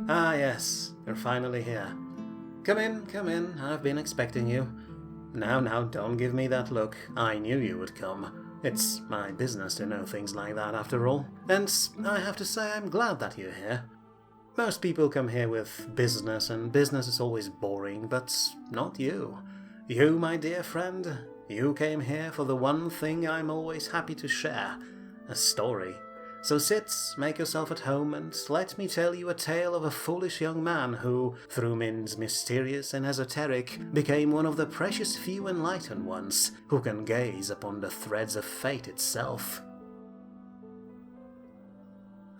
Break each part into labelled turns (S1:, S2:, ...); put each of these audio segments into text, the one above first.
S1: Ah, yes, you're finally here. Come in, I've been expecting you. Now, don't give me that look. I knew you would come. It's my business to know things like that, after all. And I have to say I'm glad that you're here. Most people come here with business, and business is always boring, but not you. You, my dear friend, you came here for the one thing I'm always happy to share, a story. So sit, make yourself at home, and let me tell you a tale of a foolish young man who, through means mysterious and esoteric, became one of the precious few enlightened ones who can gaze upon the threads of fate itself.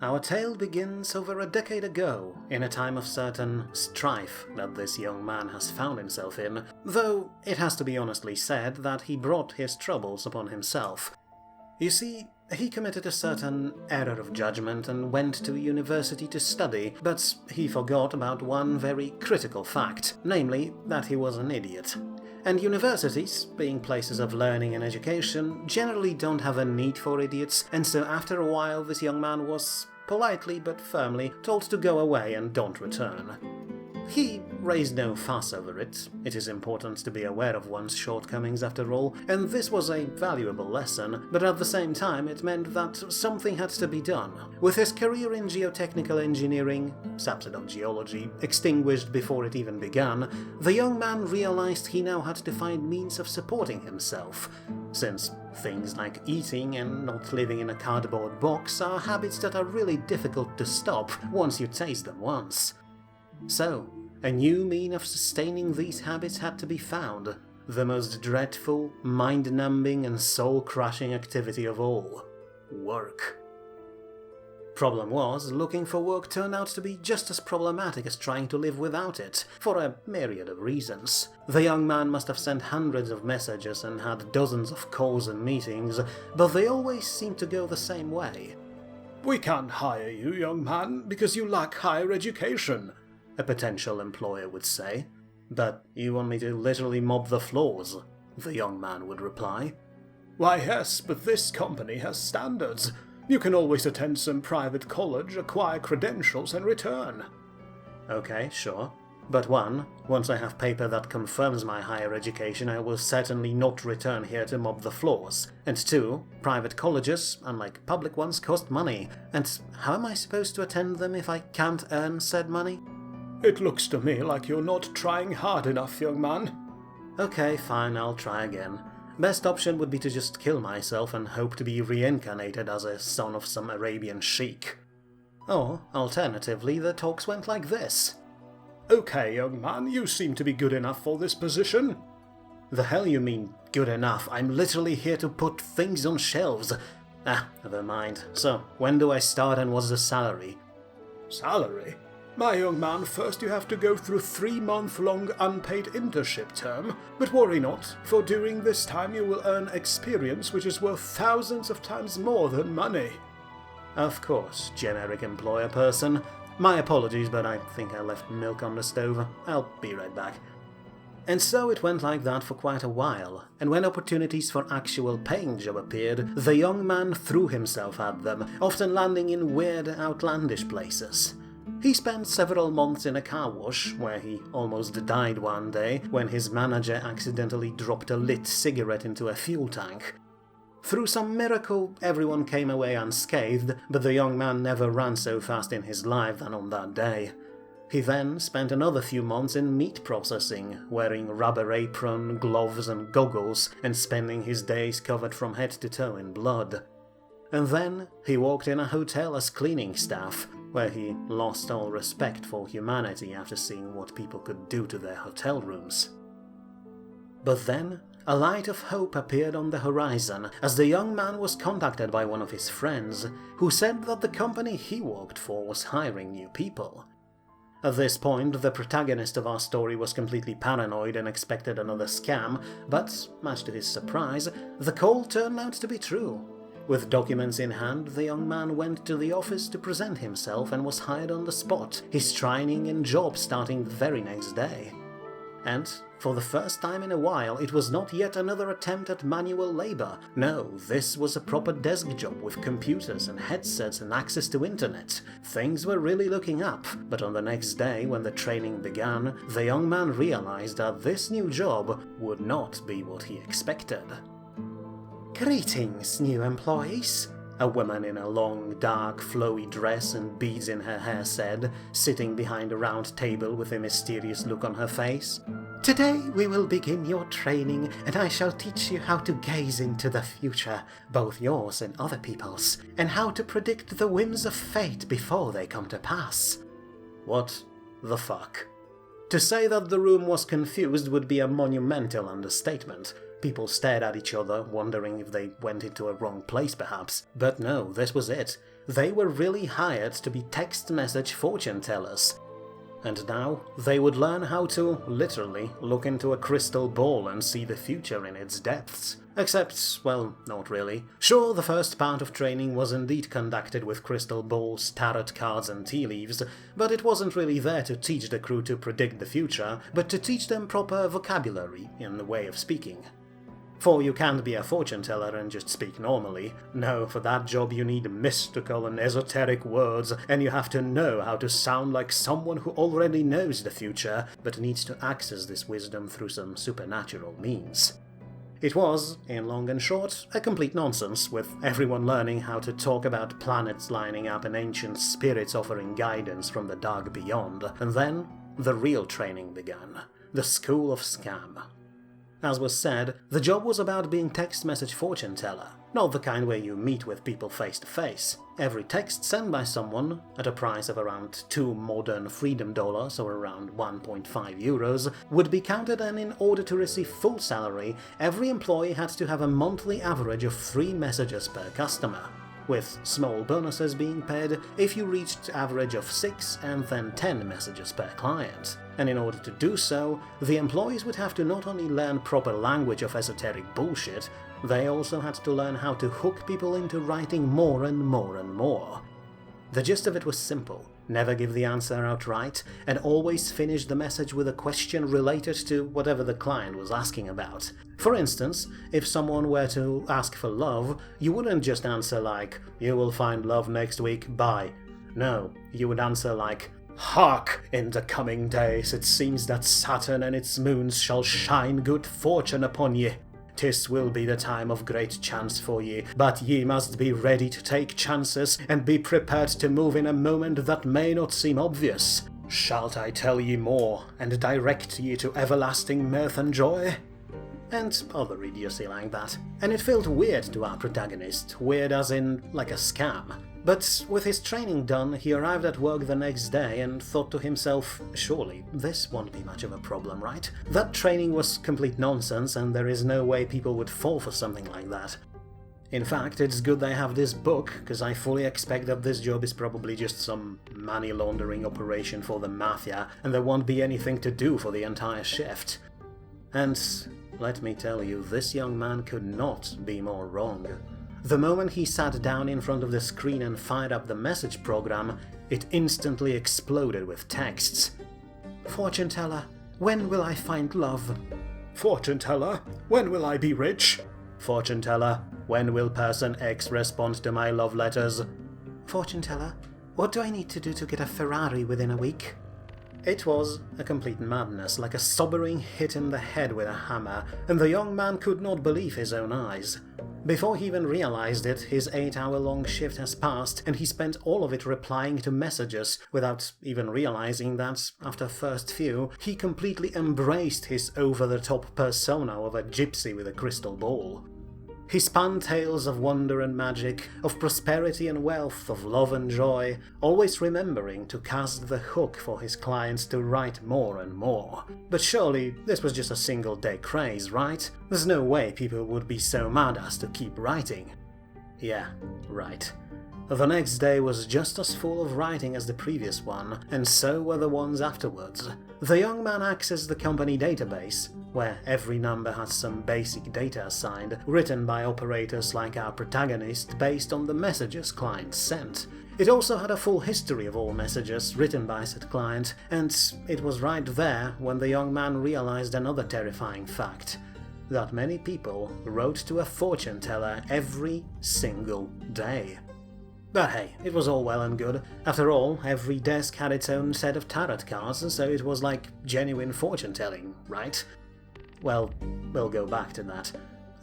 S1: Our tale begins over a decade ago, in a time of certain strife that this young man has found himself in, though it has to be honestly said that he brought his troubles upon himself. You see, he committed a certain error of judgment and went to university to study, but he forgot about one very critical fact, namely that he was an idiot. And universities, being places of learning and education, generally don't have a need for idiots, and so after a while this young man was, politely but firmly, told to go away and don't return. He raised no fuss over it. It is important to be aware of one's shortcomings after all, and this was a valuable lesson, but at the same time it meant that something had to be done. With his career in geotechnical engineering, subset of geology, extinguished before it even began, the young man realized he now had to find means of supporting himself, since things like eating and not living in a cardboard box are habits that are really difficult to stop once you taste them once. So, a new mean of sustaining these habits had to be found, the most dreadful, mind-numbing and soul-crushing activity of all: work. Problem was, looking for work turned out to be just as problematic as trying to live without it, for a myriad of reasons. The young man must have sent hundreds of messages and had dozens of calls and meetings, but they always seemed to go the same way.
S2: "We can't hire you, young man, because you lack higher education,"
S1: a potential employer would say. "But you want me to literally mop the floors?" the young man would reply.
S2: "Why yes, but this company has standards. You can always attend some private college, acquire credentials and return."
S1: Okay, sure. But once I have paper that confirms my higher education, I will certainly not return here to mop the floors. And two, private colleges, unlike public ones, cost money. And how am I supposed to attend them if I can't earn said money?
S2: "It looks to me like you're not trying hard enough, young man."
S1: Okay, fine, I'll try again. Best option would be to just kill myself and hope to be reincarnated as a son of some Arabian sheik. Or, alternatively, the talks went like this.
S2: "Okay, young man, you seem to be good enough for this position."
S1: The hell you mean, good enough? I'm literally here to put things on shelves. Never mind. So, when do I start and what's the salary?
S2: "Salary? My young man, first you have to go through 3-month-long unpaid internship term, but worry not, for during this time you will earn experience which is worth thousands of times more than money."
S1: Of course, generic employer person. My apologies, but I think I left milk on the stove. I'll be right back. And so it went like that for quite a while, and when opportunities for actual paying job appeared, the young man threw himself at them, often landing in weird, outlandish places. He spent several months in a car wash, where he almost died one day when his manager accidentally dropped a lit cigarette into a fuel tank. Through some miracle, everyone came away unscathed, but the young man never ran so fast in his life than on that day. He then spent another few months in meat processing, wearing rubber apron, gloves and goggles, and spending his days covered from head to toe in blood. And then he worked in a hotel as cleaning staff, where he lost all respect for humanity after seeing what people could do to their hotel rooms. But then, a light of hope appeared on the horizon as the young man was contacted by one of his friends, who said that the company he worked for was hiring new people. At this point, the protagonist of our story was completely paranoid and expected another scam, but, much to his surprise, the call turned out to be true. With documents in hand, the young man went to the office to present himself and was hired on the spot, his training and job starting the very next day. And for the first time in a while, it was not yet another attempt at manual labor. No, this was a proper desk job with computers and headsets and access to internet. Things were really looking up, but on the next day when the training began, the young man realized that this new job would not be what he expected. "Greetings, new employees," a woman in a long, dark, flowy dress and beads in her hair said, sitting behind a round table with a mysterious look on her face. "Today we will begin your training, and I shall teach you how to gaze into the future, both yours and other people's, and how to predict the whims of fate before they come to pass." What the fuck? To say that the room was confused would be a monumental understatement. People stared at each other, wondering if they went into a wrong place perhaps. But no, this was it. They were really hired to be text message fortune tellers. And now they would learn how to, literally, look into a crystal ball and see the future in its depths. Except, well, not really. Sure, the first part of training was indeed conducted with crystal balls, tarot cards and tea leaves, but it wasn't really there to teach the crew to predict the future, but to teach them proper vocabulary, in the way of speaking. For you can't be a fortune teller and just speak normally. No, for that job you need mystical and esoteric words, and you have to know how to sound like someone who already knows the future, but needs to access this wisdom through some supernatural means. It was, in long and short, a complete nonsense, with everyone learning how to talk about planets lining up and ancient spirits offering guidance from the dark beyond. And then, the real training began. The School of Scam. As was said, the job was about being text message fortune teller, not the kind where you meet with people face to face. Every text sent by someone, at a price of around 2 modern freedom dollars or around 1.5 euros, would be counted, and in order to receive full salary, every employee had to have a monthly average of 3 messages per customer, with small bonuses being paid if you reached average of 6 and then 10 messages per client. And in order to do so, the employees would have to not only learn proper language of esoteric bullshit, they also had to learn how to hook people into writing more and more and more. The gist of it was simple. Never give the answer outright, and always finish the message with a question related to whatever the client was asking about. For instance, if someone were to ask for love, you wouldn't just answer like, "You will find love next week, bye." No, you would answer like, "Hark! In the coming days it seems that Saturn and its moons shall shine good fortune upon ye. 'Tis will be the time of great chance for ye, but ye must be ready to take chances, and be prepared to move in a moment that may not seem obvious. Shalt I tell ye more, and direct ye to everlasting mirth and joy?" And other idiocy like that. And it felt weird to our protagonist, weird as in like a scam. But with his training done, he arrived at work the next day and thought to himself, surely this won't be much of a problem, right? That training was complete nonsense, and there is no way people would fall for something like that. In fact, it's good they have this book, because I fully expect that this job is probably just some money laundering operation for the mafia, and there won't be anything to do for the entire shift. And let me tell you, this young man could not be more wrong. The moment he sat down in front of the screen and fired up the message program, it instantly exploded with texts. "Fortune teller, when will I find love?"
S2: "Fortune teller, when will I be rich?"
S1: "Fortune teller, when will person X respond to my love letters?"
S3: "Fortune teller, what do I need to do to get a Ferrari within a week?"
S1: It was a complete madness, like a sobering hit in the head with a hammer, and the young man could not believe his own eyes. Before he even realized it, his 8-hour-long shift has passed, and he spent all of it replying to messages, without even realizing that, after first few, he completely embraced his over-the-top persona of a gypsy with a crystal ball. He spun tales of wonder and magic, of prosperity and wealth, of love and joy, always remembering to cast the hook for his clients to write more and more. But surely this was just a single-day craze, right? There's no way people would be so mad as to keep writing. Yeah, right. The next day was just as full of writing as the previous one, and so were the ones afterwards. The young man accessed the company database, where every number has some basic data assigned, written by operators like our protagonist based on the messages clients sent. It also had a full history of all messages written by said client, and it was right there when the young man realized another terrifying fact: that many people wrote to a fortune teller every single day. But hey, it was all well and good. After all, every desk had its own set of tarot cards, so it was like genuine fortune-telling, right? Well, we'll go back to that.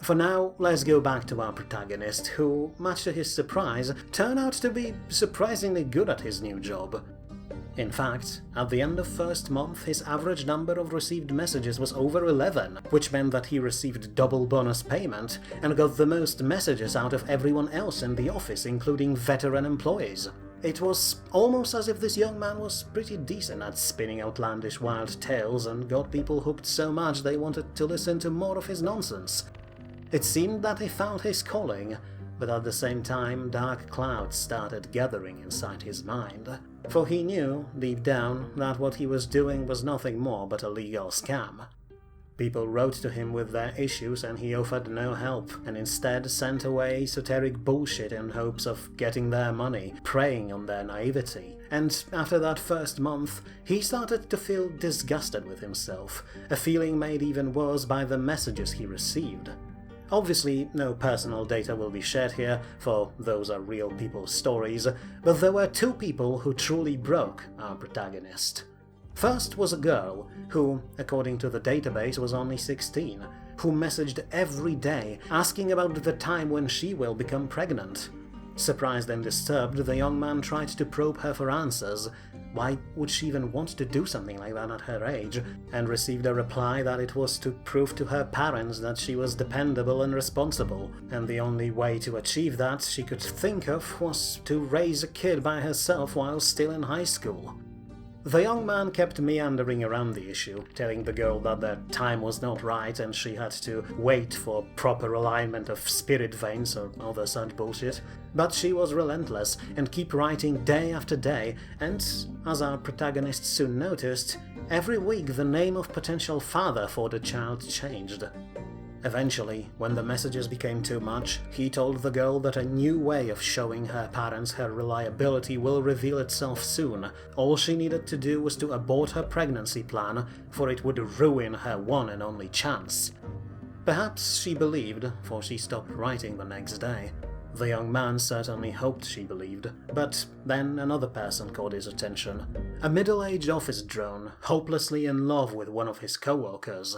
S1: For now, let's go back to our protagonist, who, much to his surprise, turned out to be surprisingly good at his new job. In fact, at the end of first month, his average number of received messages was over 11, which meant that he received double bonus payment and got the most messages out of everyone else in the office, including veteran employees. It was almost as if this young man was pretty decent at spinning outlandish wild tales and got people hooked so much they wanted to listen to more of his nonsense. It seemed that he found his calling, but at the same time dark clouds started gathering inside his mind. For he knew, deep down, that what he was doing was nothing more but a legal scam. People wrote to him with their issues and he offered no help, and instead sent away esoteric bullshit in hopes of getting their money, preying on their naivety. And after that first month, he started to feel disgusted with himself, a feeling made even worse by the messages he received. Obviously, no personal data will be shared here, for those are real people's stories, but there were two people who truly broke our protagonist. First was a girl, who, according to the database, was only 16, who messaged every day asking about the time when she will become pregnant. Surprised and disturbed, the young man tried to probe her for answers. Why would she even want to do something like that at her age? And received a reply that it was to prove to her parents that she was dependable and responsible, and the only way to achieve that she could think of was to raise a kid by herself while still in high school. The young man kept meandering around the issue, telling the girl that their time was not right and she had to wait for proper alignment of spirit veins or other such bullshit. But she was relentless and kept writing day after day, and, as our protagonist soon noticed, every week the name of potential father for the child changed. Eventually, when the messages became too much, he told the girl that a new way of showing her parents her reliability will reveal itself soon. All she needed to do was to abort her pregnancy plan, for it would ruin her one and only chance. Perhaps she believed, for she stopped writing the next day. The young man certainly hoped she believed, but then another person caught his attention. A middle-aged office drone, hopelessly in love with one of his co-workers.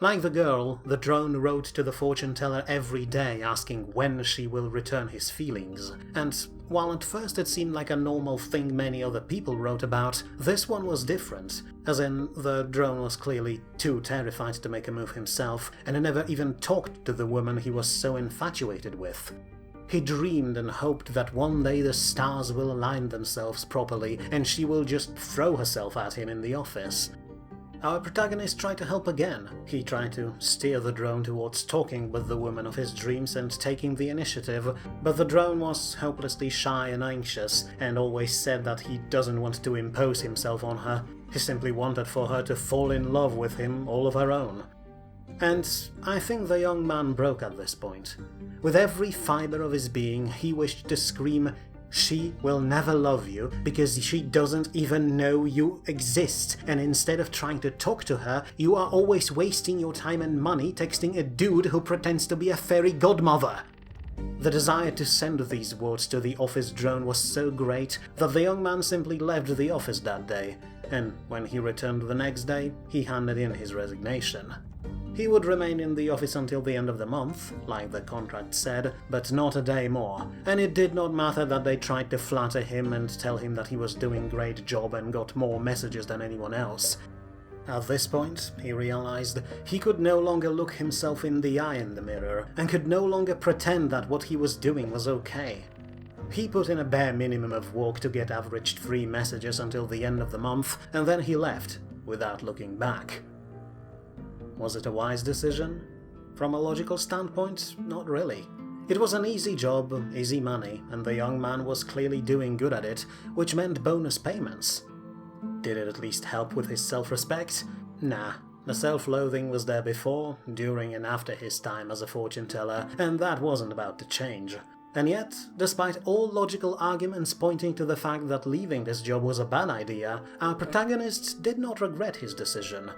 S1: Like the girl, the drone wrote to the fortune teller every day asking when she will return his feelings, and while at first it seemed like a normal thing many other people wrote about, this one was different, as in the drone was clearly too terrified to make a move himself, and he never even talked to the woman he was so infatuated with. He dreamed and hoped that one day the stars will align themselves properly and she will just throw herself at him in the office. Our protagonist tried to help again. He tried to steer the drone towards talking with the woman of his dreams and taking the initiative, but the drone was hopelessly shy and anxious, and always said that he doesn't want to impose himself on her. He simply wanted for her to fall in love with him all of her own. And I think the young man broke at this point. With every fibre of his being, he wished to scream, "She will never love you because she doesn't even know you exist, and instead of trying to talk to her, you are always wasting your time and money texting a dude who pretends to be a fairy godmother." The desire to send these words to the office drone was so great that the young man simply left the office that day, and when he returned the next day, he handed in his resignation. He would remain in the office until the end of the month, like the contract said, but not a day more, and it did not matter that they tried to flatter him and tell him that he was doing a great job and got more messages than anyone else. At this point, he realized he could no longer look himself in the eye in the mirror, and could no longer pretend that what he was doing was okay. He put in a bare minimum of work to get averaged 3 messages until the end of the month, and then he left, without looking back. Was it a wise decision? From a logical standpoint, not really. It was an easy job, easy money, and the young man was clearly doing good at it, which meant bonus payments. Did it at least help with his self-respect? Nah, The self-loathing was there before, during and after his time as a fortune teller, and that wasn't about to change. And yet, despite all logical arguments pointing to the fact that leaving this job was a bad idea, our protagonist did not regret his decision.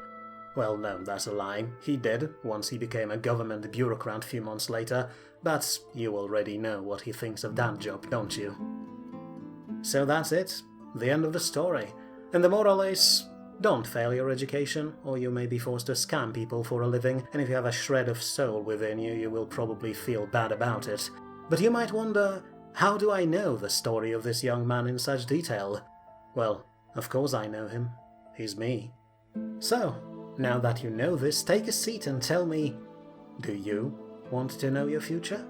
S1: Well, no, that's a lie. He did, once he became a government bureaucrat a few months later, but you already know what he thinks of that job, don't you? So that's it. The end of the story. And the moral is, don't fail your education, or you may be forced to scam people for a living, and if you have a shred of soul within you, you will probably feel bad about it. But you might wonder, how do I know the story of this young man in such detail? Well, of course I know him. He's me. So, now that you know this, take a seat and tell me, do you want to know your future?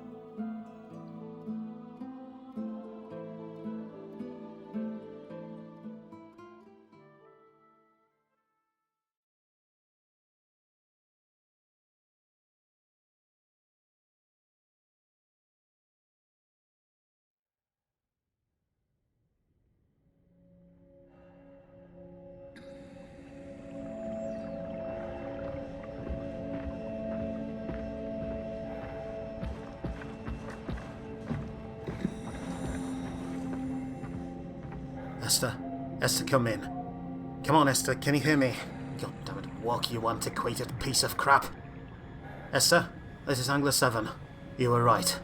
S1: Esther, come in. Come on, Esther, can you hear me? God damn it, walk, you antiquated piece of crap. Esther, this is Angler 7. You were right.